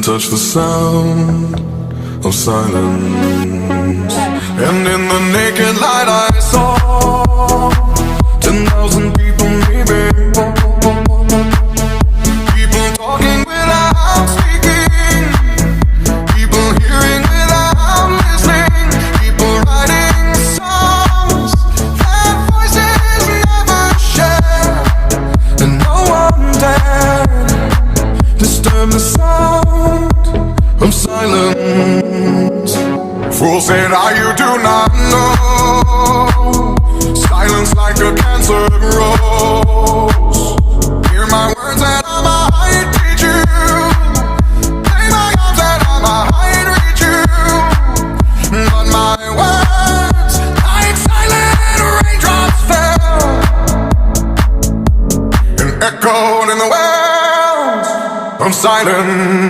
can touch the sound of silence. And in the naked light I saw 10,000 people maybe. People talking without speaking, people hearing without listening, people writing songs that voices never share. And no one dared disturb the sound of silence. Fool said, you do not know. Silence like a cancer grows. Hear my words and I might teach you. Play my arms and I might reach you. But my words, like silent raindrops, fell and echoed in the wells of silence.